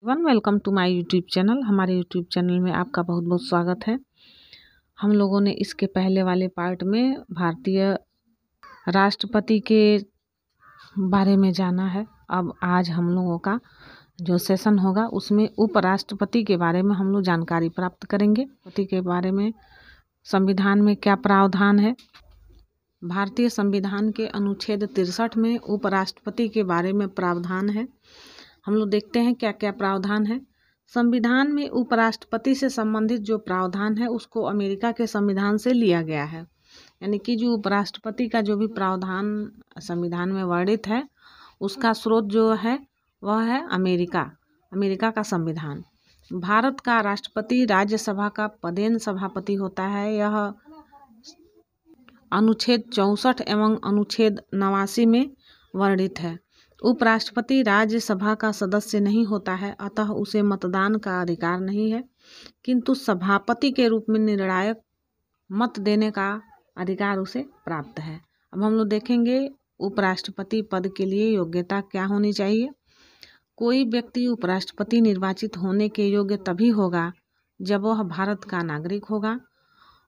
Welcome to my YouTube channel. हमारे YouTube channel में आपका बहुत बहुत स्वागत है। हम लोगों ने इसके पहले वाले पार्ट में भारतीय राष्ट्रपति के बारे में जाना है। अब आज हम लोगों का जो सेशन होगा उसमें उपराष्ट्रपति के बारे में हम लोग जानकारी प्राप्त करेंगे। राष्ट्रपति के बारे में संविधान में क्या प्रावधान है। भारतीय संविधान के अनुच्छेद 63 में उपराष्ट्रपति के बारे में प्रावधान है। हम लोग देखते हैं क्या क्या प्रावधान है। संविधान में उपराष्ट्रपति से संबंधित जो प्रावधान है उसको अमेरिका के संविधान से लिया गया है। यानी कि जो उपराष्ट्रपति का जो भी प्रावधान संविधान में वर्णित है उसका स्रोत जो है वह है अमेरिका का संविधान। भारत का राष्ट्रपति राज्यसभा का पदेन सभापति होता है। यह अनुच्छेद 64 एवं अनुच्छेद 89 में वर्णित है। उपराष्ट्रपति राज्यसभा का सदस्य नहीं होता है, अतः उसे मतदान का अधिकार नहीं है, किंतु सभापति के रूप में निर्णायक मत देने का अधिकार उसे प्राप्त है। अब हम लोग देखेंगे उपराष्ट्रपति पद के लिए योग्यता क्या होनी चाहिए। कोई व्यक्ति उपराष्ट्रपति निर्वाचित होने के योग्य तभी होगा जब वह भारत का नागरिक होगा,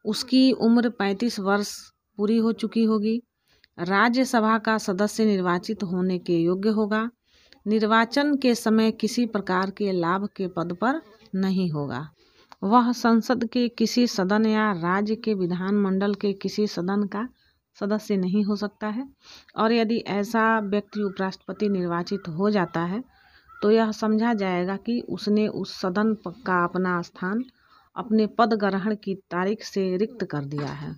उसकी उम्र 35 वर्ष पूरी हो चुकी होगी, राज्यसभा का सदस्य निर्वाचित होने के योग्य होगा, निर्वाचन के समय किसी प्रकार के लाभ के पद पर नहीं होगा, वह संसद के किसी सदन या राज्य के विधानमंडल के किसी सदन का सदस्य नहीं हो सकता है, और यदि ऐसा व्यक्ति उपराष्ट्रपति निर्वाचित हो जाता है तो यह समझा जाएगा कि उसने उस सदन का अपना स्थान अपने पद ग्रहण की तारीख से रिक्त कर दिया है।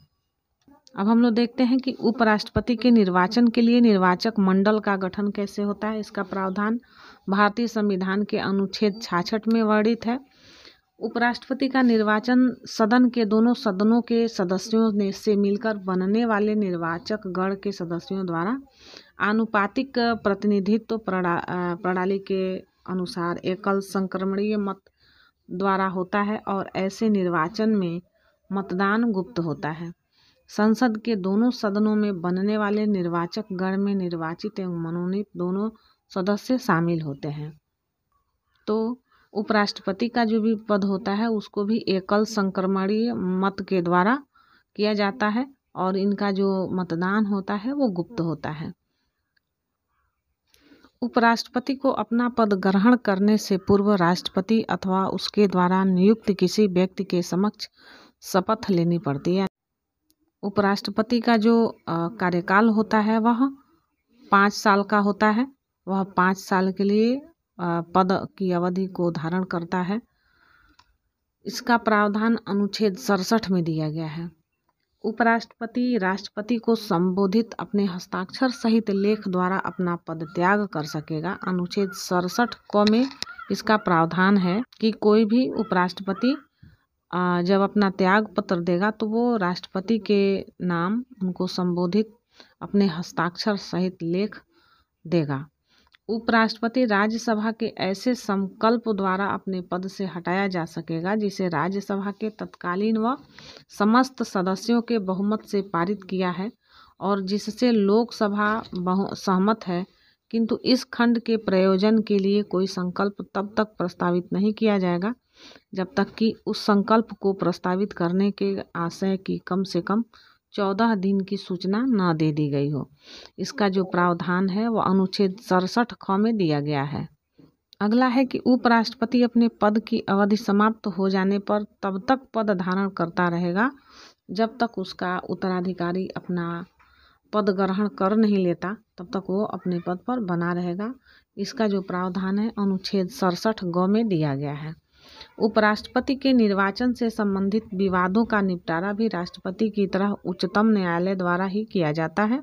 अब हम लोग देखते हैं कि उपराष्ट्रपति के निर्वाचन के लिए निर्वाचक मंडल का गठन कैसे होता है। इसका प्रावधान भारतीय संविधान के अनुच्छेद 66 में वर्णित है। उपराष्ट्रपति का निर्वाचन सदन के दोनों सदनों के सदस्यों ने से मिलकर बनने वाले निर्वाचक गण के सदस्यों द्वारा आनुपातिक प्रतिनिधित्व प्रणाली के अनुसार एकल संक्रमणीय मत द्वारा होता है, और ऐसे निर्वाचन में मतदान गुप्त होता है। संसद के दोनों सदनों में बनने वाले निर्वाचक गण में निर्वाचित एवं मनोनीत दोनों सदस्य शामिल होते हैं। तो उपराष्ट्रपति का जो भी पद होता है उसको भी एकल संक्रमणीय मत के द्वारा किया जाता है, और इनका जो मतदान होता है वो गुप्त होता है। उपराष्ट्रपति को अपना पद ग्रहण करने से पूर्व राष्ट्रपति अथवा उसके द्वारा नियुक्त किसी व्यक्ति के समक्ष शपथ लेनी पड़ती है। उपराष्ट्रपति का जो कार्यकाल होता है वह 5 साल का होता है। वह 5 साल के लिए पद की अवधि को धारण करता है। इसका प्रावधान अनुच्छेद 67 में दिया गया है। उपराष्ट्रपति राष्ट्रपति को संबोधित अपने हस्ताक्षर सहित लेख द्वारा अपना पद त्याग कर सकेगा। अनुच्छेद 67 क में इसका प्रावधान है कि कोई भी उपराष्ट्रपति जब अपना त्याग पत्र देगा तो वो राष्ट्रपति के नाम उनको संबोधित अपने हस्ताक्षर सहित लेख देगा। उपराष्ट्रपति राज्यसभा के ऐसे संकल्प द्वारा अपने पद से हटाया जा सकेगा जिसे राज्यसभा के तत्कालीन व समस्त सदस्यों के बहुमत से पारित किया है, और जिससे लोकसभा सहमत है, किंतु इस खंड के प्रयोजन के लिए कोई संकल्प तब तक प्रस्तावित नहीं किया जाएगा जब तक कि उस संकल्प को प्रस्तावित करने के आशय की कम से कम 14 दिन की सूचना न दे दी गई हो। इसका जो प्रावधान है वह अनुच्छेद 67 ख में दिया गया है। अगला है कि उपराष्ट्रपति अपने पद की अवधि समाप्त हो जाने पर तब तक पद धारण करता रहेगा जब तक उसका उत्तराधिकारी अपना पद ग्रहण कर नहीं लेता, तब तक वो अपने पद पर बना रहेगा। इसका जो प्रावधान है अनुच्छेद 67 ग में दिया गया है। उपराष्ट्रपति के निर्वाचन से संबंधित विवादों का निपटारा भी राष्ट्रपति की तरह उच्चतम न्यायालय द्वारा ही किया जाता है।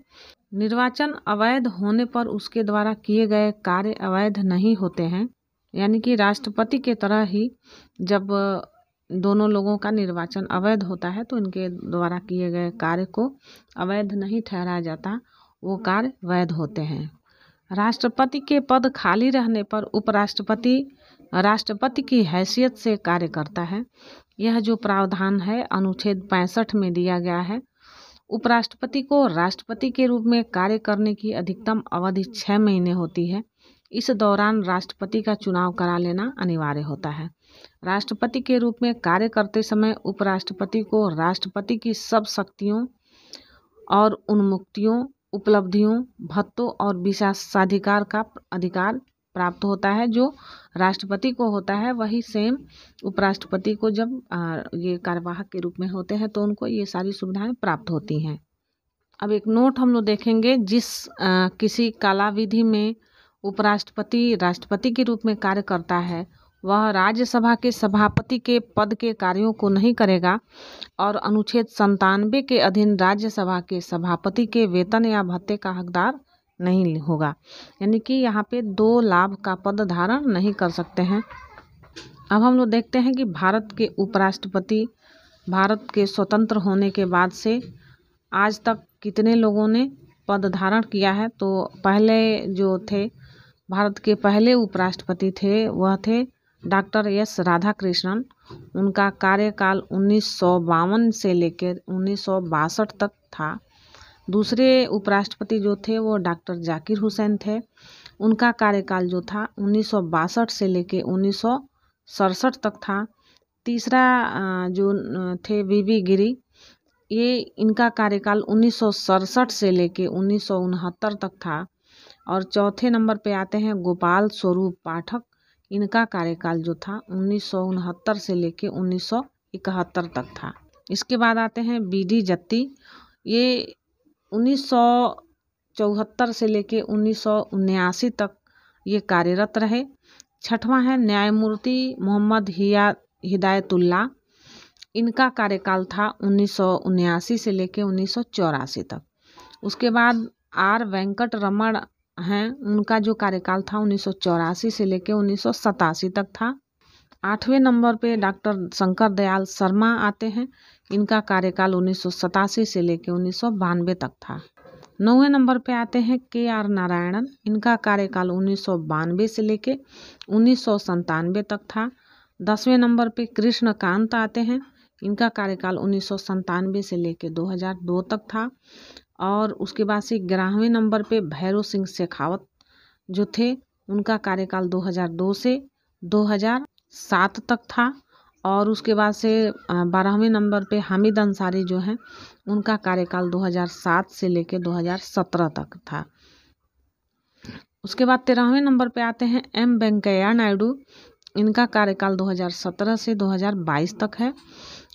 निर्वाचन अवैध होने पर उसके द्वारा किए गए कार्य अवैध नहीं होते हैं। यानी कि राष्ट्रपति के तरह ही जब दोनों लोगों का निर्वाचन अवैध होता है तो इनके द्वारा किए गए कार्य को अवैध नहीं ठहराया जाता, वो कार्य वैध होते हैं। राष्ट्रपति के पद खाली रहने पर उपराष्ट्रपति राष्ट्रपति की हैसियत से कार्य करता है। यह जो प्रावधान है अनुच्छेद 65 में दिया गया है। उपराष्ट्रपति को राष्ट्रपति के रूप में कार्य करने की अधिकतम अवधि 6 महीने होती है। इस दौरान राष्ट्रपति का चुनाव करा लेना अनिवार्य होता है। राष्ट्रपति के रूप में कार्य करते समय उपराष्ट्रपति को राष्ट्रपति की सब शक्तियों और उन्मुक्तियों, उपलब्धियों, भत्तों और विशेषाधिकार का अधिकार प्राप्त होता है। जो राष्ट्रपति को होता है वही सेम उपराष्ट्रपति को जब ये कार्यवाहक के रूप में होते हैं तो उनको ये सारी सुविधाएं प्राप्त होती हैं। अब एक नोट हम लोग देखेंगे, किसी कला विधि में उपराष्ट्रपति राष्ट्रपति के रूप में कार्य करता है वह राज्यसभा के सभापति के पद के कार्यों को नहीं करेगा और अनुच्छेद 97 के अधीन राज्यसभा के सभापति के वेतन या भत्ते का हकदार नहीं होगा। यानी कि यहाँ पे 2 लाभ का पद धारण नहीं कर सकते हैं। अब हम लोग देखते हैं कि भारत के उपराष्ट्रपति भारत के स्वतंत्र होने के बाद से आज तक कितने लोगों ने पद धारण किया है। तो पहले जो थे भारत के पहले उपराष्ट्रपति थे वह थे डॉक्टर एस राधाकृष्णन। उनका कार्यकाल 1952 से लेकर 1962 तक था। दूसरे उपराष्ट्रपति जो थे वो डॉक्टर जाकिर हुसैन थे। उनका कार्यकाल जो था 1962 से लेकर 1967 तक था। तीसरा जो थे वीवी गिरी, ये इनका कार्यकाल 1967 से लेकर 1969 तक था। और चौथे नंबर पे आते हैं गोपाल स्वरूप पाठक। इनका कार्यकाल जो था 1969 से लेकर 1971 तक था। इसके बाद आते हैं बीडी जत्ती, ये 1974 से लेकर 1979 तक ये कार्यरत रहे। छठवां है न्यायमूर्ति मोहम्मद हिदायतुल्ला। इनका कार्यकाल था 1979 से लेकर 1984 तक। उसके बाद आर वेंकट रमण हैं, उनका जो कार्यकाल था 1984 से लेकर 1987 तक था। 8वें नंबर पे डॉक्टर शंकर दयाल शर्मा आते हैं। इनका कार्यकाल 1987 से लेकर 1992 तक था। 9वें नंबर पे आते हैं KR नारायणन। इनका कार्यकाल 1992 से लेकर 1997 तक था। 10वें नंबर पे कृष्णकांत आते हैं। इनका कार्यकाल 1997 से लेकर 2002 तक था। और उसके बाद से 11वें नंबर पे भैरव सिंह शेखावत जो थे, उनका कार्यकाल 2002 से 2007 तक था। और उसके बाद से 12वें नंबर पे हामिद अंसारी जो हैं, उनका कार्यकाल 2007 से लेकर 2017 तक था। उसके बाद 13वें नंबर पे आते हैं M वेंकैया नायडू। इनका कार्यकाल 2017 से 2022 तक है।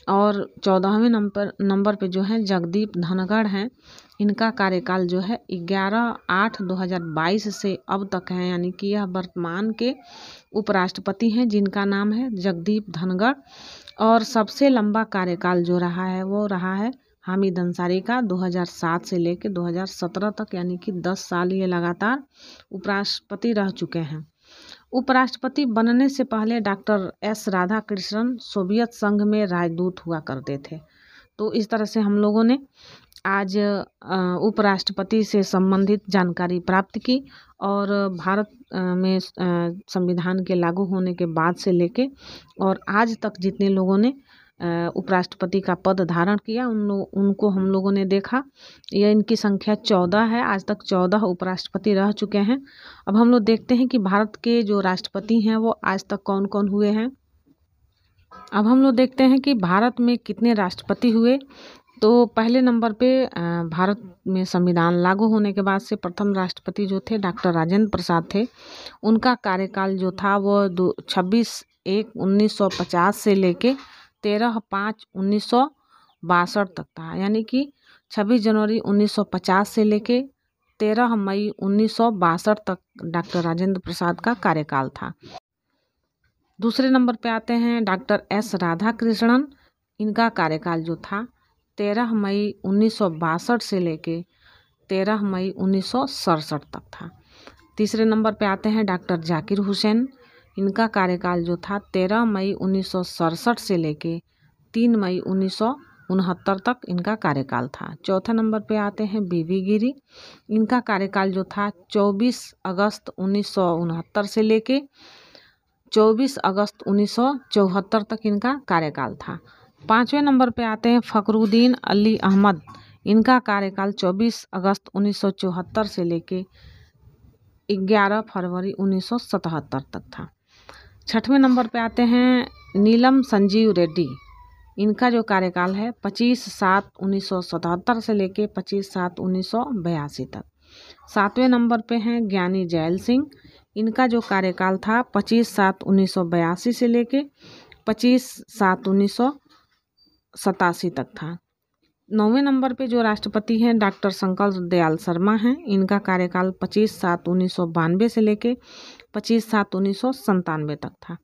और 14वें नंबर पे जो है जगदीप धनखड़ हैं। इनका कार्यकाल जो है 11/8/2022 से अब तक है। यानी कि यह वर्तमान के उपराष्ट्रपति हैं जिनका नाम है जगदीप धनखड़। और सबसे लंबा कार्यकाल जो रहा है वो रहा है हामिद अंसारी का 2007 से लेकर 2017 तक। यानी कि 10 साल ये लगातार उपराष्ट्रपति रह चुके हैं। उपराष्ट्रपति बनने से पहले डॉक्टर एस राधाकृष्णन सोवियत संघ में राजदूत हुआ करते थे। तो इस तरह से हम लोगों ने आज उपराष्ट्रपति से संबंधित जानकारी प्राप्त की। और भारत में संविधान के लागू होने के बाद से लेके और आज तक जितने लोगों ने उपराष्ट्रपति का पद धारण किया उनको हम लोगों ने देखा। यह इनकी संख्या 14 है। आज तक 14 उपराष्ट्रपति रह चुके हैं। अब हम लोग देखते हैं कि भारत के जो राष्ट्रपति हैं वो आज तक कौन कौन हुए हैं। अब हम लोग देखते हैं कि भारत में कितने राष्ट्रपति हुए। तो पहले नंबर पे भारत में संविधान लागू होने के बाद से प्रथम राष्ट्रपति जो थे डॉक्टर राजेंद्र प्रसाद थे। उनका कार्यकाल जो था वो 26/1/1950 से लेके 13/5/1962 तक था। यानी कि 26 जनवरी 1950 से लेके 13 मई 1962 तक डॉक्टर राजेंद्र प्रसाद का कार्यकाल था। दूसरे नंबर पे आते हैं डॉक्टर एस राधाकृष्णन। इनका कार्यकाल जो था 13 मई 1962 से लेके 13 मई 1967 तक था। तीसरे नंबर पे आते हैं डॉक्टर जाकिर हुसैन। इनका कार्यकाल जो था 13 मई 1967 से लेके 3 मई 1969 तक इनका कार्यकाल था। चौथे नंबर पे आते हैं बीवी गिरी। इनका कार्यकाल जो था 24 अगस्त 1969 से लेके 24 अगस्त 1974 तक इनका कार्यकाल था। 5वें नंबर पे आते हैं फखरुद्दीन अली अहमद। इनका कार्यकाल 24 अगस्त 1974 से लेके 11 फरवरी 1977 तक था। 6वें नंबर पे आते हैं नीलम संजीव रेड्डी। इनका जो कार्यकाल है 25/7/1977 से लेके 25/7/1982 तक। 7वें नंबर पे हैं ज्ञानी जैल सिंह। इनका जो कार्यकाल था 25/7/1982 से लेके 25/7/1987 तक था। 9वें नंबर पे जो राष्ट्रपति हैं डॉक्टर शंकर दयाल शर्मा हैं। इनका कार्यकाल 25/7/1992 से लेके 25/7/1997 तक था।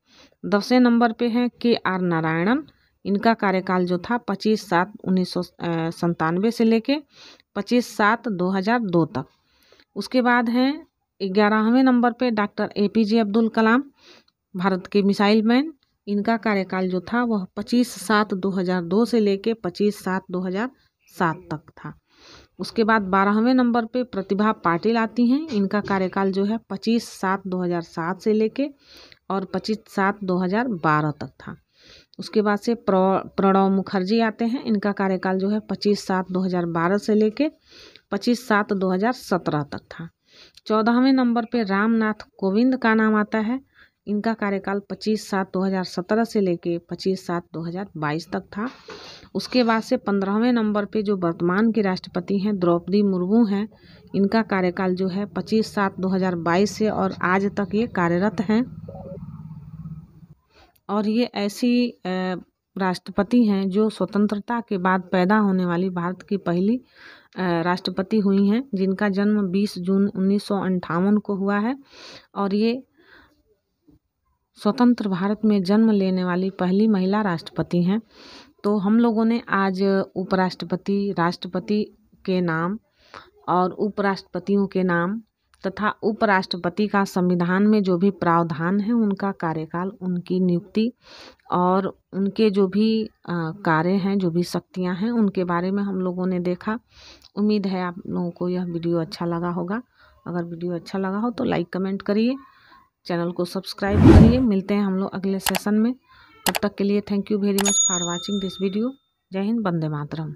10वें नंबर पे हैं KR नारायणन। इनका कार्यकाल जो था 25/7/1997 से लेके 25/7/2002 तक। उसके बाद हैं 11वें नंबर पे डॉक्टर APJ अब्दुल कलाम, भारत के मिसाइल मैन। इनका कार्यकाल जो था वह 25/7/2002 से लेके 25/7/2007 तक था। उसके बाद 12वें नंबर पे प्रतिभा पाटिल आती हैं। इनका कार्यकाल जो है 25/7/2007 से लेके और 25/7/2012 तक था। उसके बाद से प्रणब मुखर्जी आते हैं। इनका कार्यकाल जो है 25/7/2012 से लेके 25/7/2017 तक था। 14वें नंबर पे रामनाथ कोविंद का नाम आता है। इनका कार्यकाल 25/7/2017 से लेके 25/7/2022 तक था। उसके बाद से 15वें नंबर पे जो वर्तमान की राष्ट्रपति हैं द्रौपदी मुर्मू हैं। इनका कार्यकाल जो है 25/7/2022 से और आज तक ये कार्यरत हैं। और ये ऐसी राष्ट्रपति हैं जो स्वतंत्रता के बाद पैदा होने वाली भारत की पहली राष्ट्रपति हुई हैं, जिनका जन्म 20 जून 1958 को हुआ है। और ये स्वतंत्र भारत में जन्म लेने वाली पहली महिला राष्ट्रपति हैं। तो हम लोगों ने आज उपराष्ट्रपति, राष्ट्रपति के नाम और उपराष्ट्रपतियों के नाम तथा उपराष्ट्रपति का संविधान में जो भी प्रावधान है, उनका कार्यकाल, उनकी नियुक्ति और उनके जो भी कार्य हैं, जो भी शक्तियां हैं, उनके बारे में हम लोगों ने देखा। उम्मीद है आप लोगों को यह वीडियो अच्छा लगा होगा। अगर वीडियो अच्छा लगा हो तो लाइक कमेंट करिए, चैनल को सब्सक्राइब करिए। मिलते हैं हम लोग अगले सेशन में। तब तक के लिए thank you very much for watching this video. जय हिंद, वंदे मातरम।